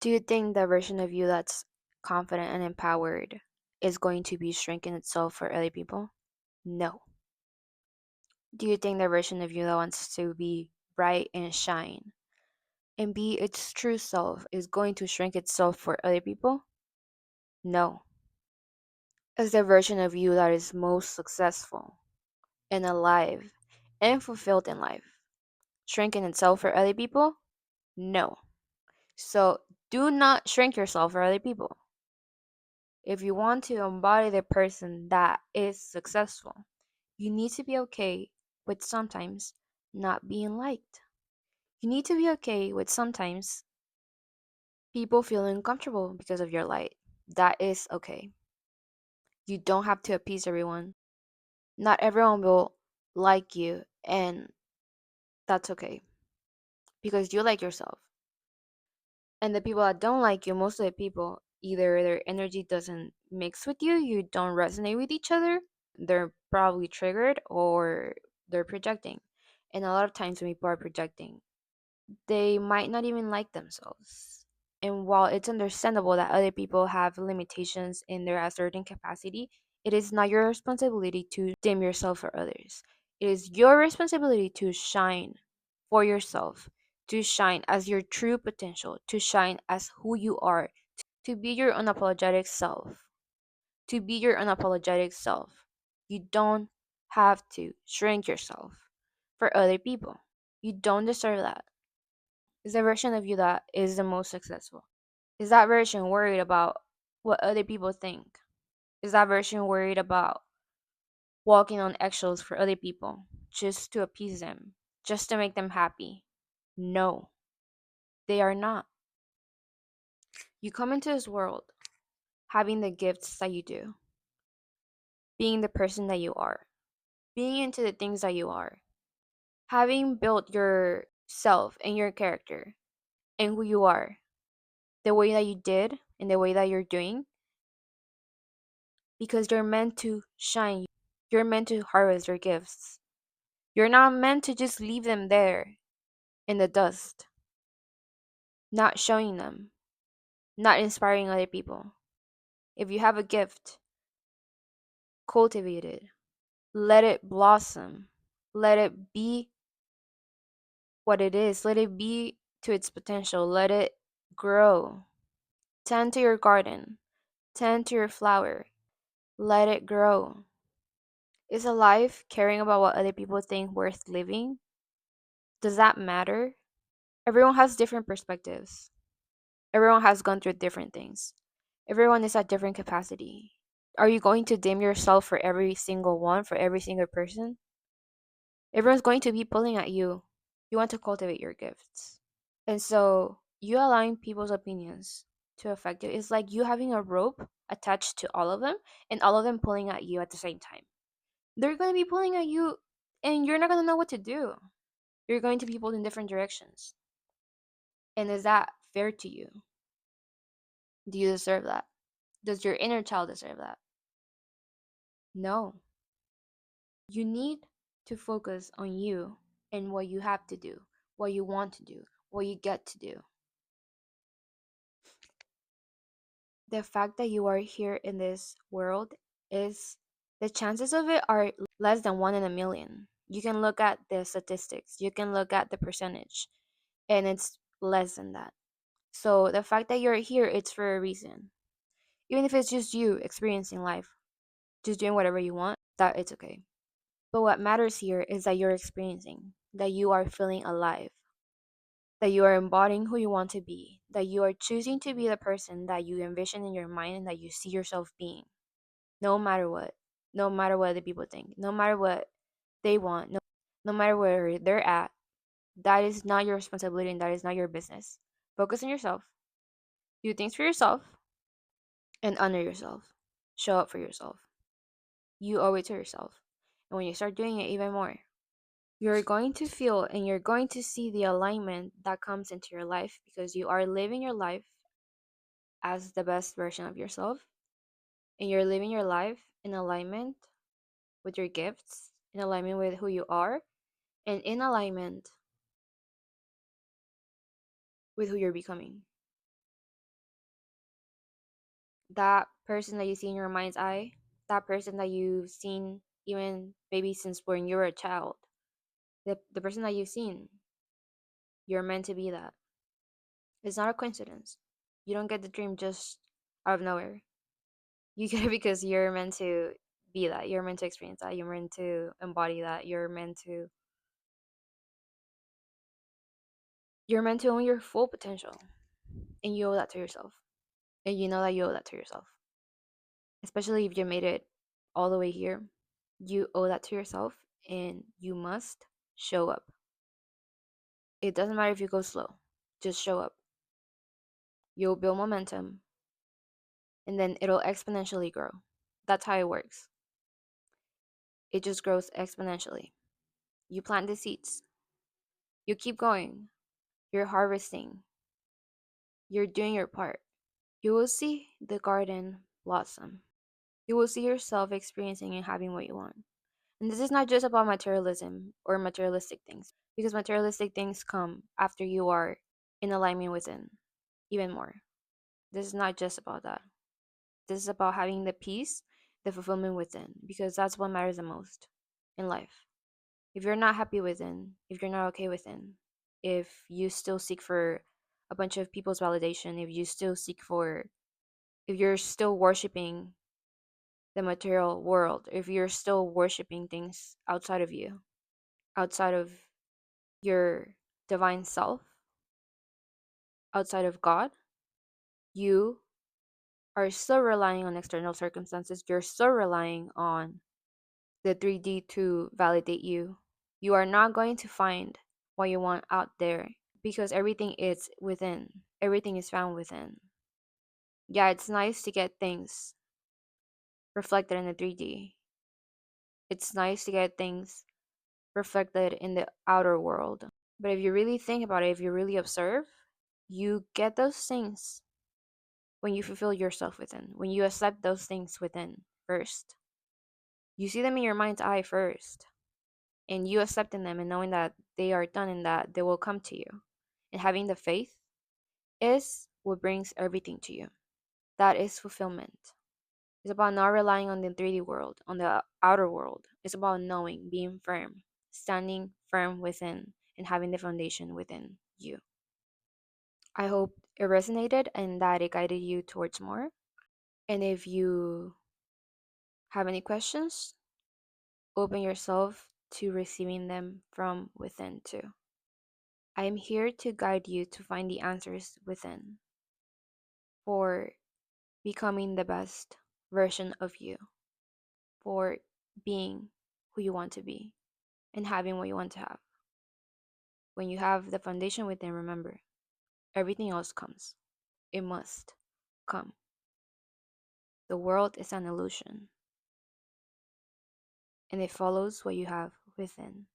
Do you think the version of you that's confident and empowered is going to be shrinking itself for other people? No. Do you think the version of you that wants to be bright and shine and be its true self is going to shrink itself for other people? No. Is the version of you that is most successful and alive and fulfilled in life shrinking itself for other people? No. So do not shrink yourself for other people. If you want to embody the person that is successful, you need to be okay with sometimes not being liked. You need to be okay with sometimes people feeling uncomfortable because of your light. That is okay. You don't have to appease everyone. Not everyone will like you, and that's okay because you like yourself. And the people that don't like you, most of the people, either their energy doesn't mix with you, you don't resonate with each other, they're probably triggered, or they're projecting. And a lot of times when people are projecting, they might not even like themselves. And while it's understandable that other people have limitations in their certain capacity, it is not your responsibility to dim yourself for others. It is your responsibility to shine for yourself, to shine as your true potential, to shine as who you are, to be your unapologetic self. To be your unapologetic self. You don't have to shrink yourself for other people. You don't deserve that. Is the version of you that is the most successful? Is that version worried about what other people think? Is that version worried about walking on eggshells for other people just to appease them, just to make them happy? No, they are not. You come into this world having the gifts that you do, being the person that you are, being into the things that you are, having built yourself and your character and who you are, the way that you did and the way that you're doing, because you're meant to shine. You're meant to harvest your gifts. You're not meant to just leave them there in the dust, not showing them, not inspiring other people. If you have a gift, cultivate it. Let it blossom. Let it be what it is. Let it be to its potential. Let it grow. Tend to your garden. Tend to your flower. Let it grow. Is a life caring about what other people think worth living? Does that matter? Everyone has different perspectives. Everyone has gone through different things. Everyone is at different capacity. Are you going to dim yourself for every single one, for every single person? Everyone's going to be pulling at you. You want to cultivate your gifts. And so you allowing people's opinions to affect you is like you having a rope attached to all of them and all of them pulling at you at the same time. They're going to be pulling at you and you're not going to know what to do. You're going to be pulled in different directions. And is that fair to you? Do you deserve that? Does your inner child deserve that? No. You need to focus on you and what you have to do, what you want to do, what you get to do. The fact that you are here in this world is the chances of it are less than 1 in a million. You can look at the statistics, you can look at the percentage, and it's less than that. So the fact that you're here, it's for a reason. Even if it's just you experiencing life, just doing whatever you want, that it's okay. But what matters here is that you're experiencing, that you are feeling alive, that you are embodying who you want to be, that you are choosing to be the person that you envision in your mind and that you see yourself being, no matter what, no matter what the people think, no matter what they want, no matter where they're at. That is not your responsibility and that is not your business. Focus on yourself, do things for yourself, and honor yourself. Show up for yourself. You owe it to yourself. And when you start doing it even more, you're going to feel and you're going to see the alignment that comes into your life because you are living your life as the best version of yourself and you're living your life in alignment with your gifts, in alignment with who you are, and in alignment with who you're becoming. That person that you see in your mind's eye, that person that you've seen even maybe since when you were a child, the person that you've seen, you're meant to be that. It's not a coincidence. You don't get the dream just out of nowhere. You get it because you're meant to be that. You're meant to experience that. You're meant to embody that. You're meant to own your full potential. And you owe that to yourself. And you know that you owe that to yourself. Especially if you made it all the way here. You owe that to yourself and you must show up. It doesn't matter if you go slow. Just show up. You'll build momentum and then it'll exponentially grow. That's how it works. It just grows exponentially. You plant the seeds. You keep going. You're harvesting. You're doing your part. You will see the garden blossom. You will see yourself experiencing and having what you want. And this is not just about materialism or materialistic things, because materialistic things come after you are in alignment within even more. This is not just about that. This is about having the peace, the fulfillment within, because that's what matters the most in life. If you're not happy within, if you're not okay within, if you still seek for a bunch of people's validation, if you're still worshiping the material world, if you're still worshiping things outside of you, outside of your divine self, outside of God, you are still relying on external circumstances. You're still relying on the 3D to validate you. You are not going to find what you want out there because everything is within. Everything is found within. Yeah, it's nice to get things reflected in the 3D. It's nice to get things reflected in the outer world. But if you really think about it, if you really observe, you get those things when you fulfill yourself within, when you accept those things within first. You see them in your mind's eye first, and you accepting them and knowing that they are done and that they will come to you. And having the faith is what brings everything to you. That is fulfillment. It's about not relying on the 3D world, on the outer world. It's about knowing, being firm, standing firm within, and having the foundation within you. I hope it resonated and that it guided you towards more. And if you have any questions, open yourself to receiving them from within too. I am here to guide you to find the answers within for becoming the best version of you, for being who you want to be, and having what you want to have. When you have the foundation within, remember, everything else comes. It must come. The world is an illusion, and it follows what you have within.